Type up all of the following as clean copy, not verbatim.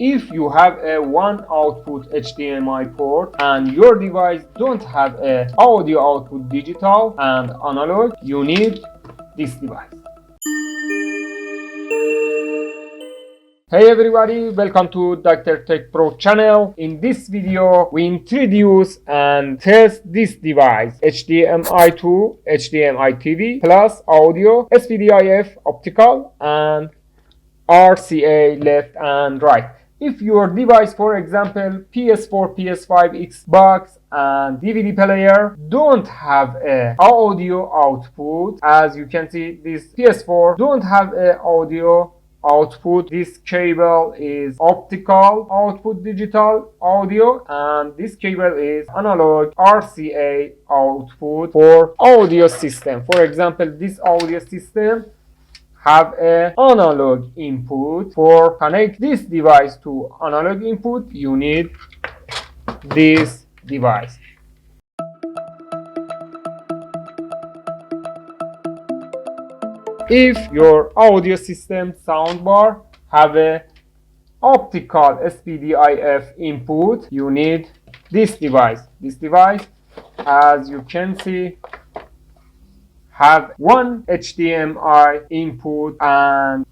If you have a one output HDMI port and your device don't have a audio output digital and analog, you need this device. Hey everybody, welcome to Dr. Tech Pro channel. In this video, we introduce and test this device, HDMI to HDMI TV plus audio, SPDIF optical and RCA left and right. If your device, for example, PS4, PS5, Xbox and DVD player don't have a audio output, as you can see, this PS4 don't have a audio output. This cable is optical output digital audio and this cable is analog RCA output for audio system. For example, this audio system have a analog input. For connect this device to analog input, you need this device. If your audio system soundbar have a optical SPDIF input, you need this device. This device, as you can see, have one HDMI input and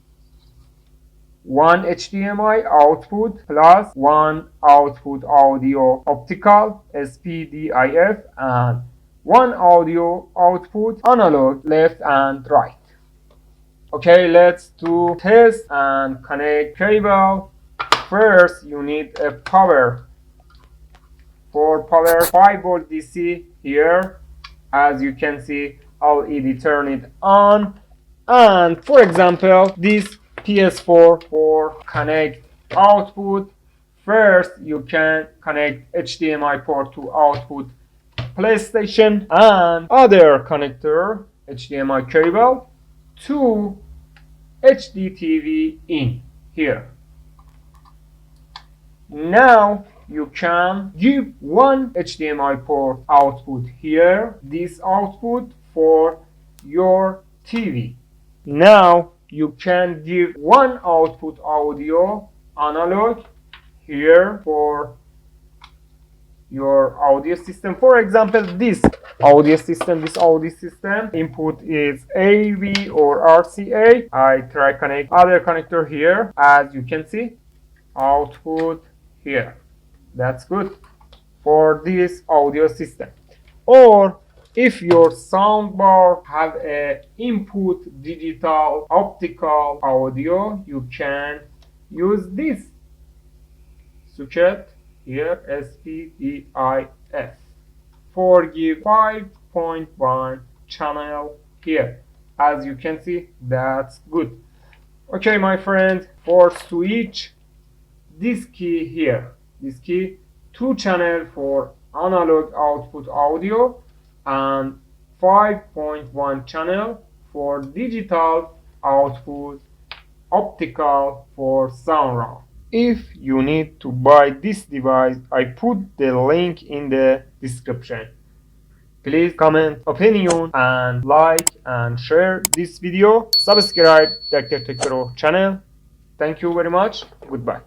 one HDMI output plus one output audio optical SPDIF and one audio output analog left and right. Okay, let's do test and connect cable. First, you need a power. For power, 5 volt DC here. As you can see, LED turn it on. And for example, this PS4 for connect output. First, you can connect HDMI port to output PlayStation and other connector HDMI cable to HDTV in here. Now you can give one HDMI port output here, this output for your TV. Now you can give one output audio analog here for your audio system. For example, this audio system input is AV or RCA. I try connect other connector here. As you can see, output here. That's good for this audio system. Or if your soundbar have a input digital optical audio, you can use this socket here, SPDIF, for give 5.1 channel here. As you can see, that's good. Okay, my friend, for switch this key here, this key, 2 channel for analog output audio and 5.1 channel for digital output optical for surround. If you need to buy this device, I put the link in the description. Please comment opinion and like and share this video. Subscribe Dr. Tech Pro channel. Thank you very much. Goodbye.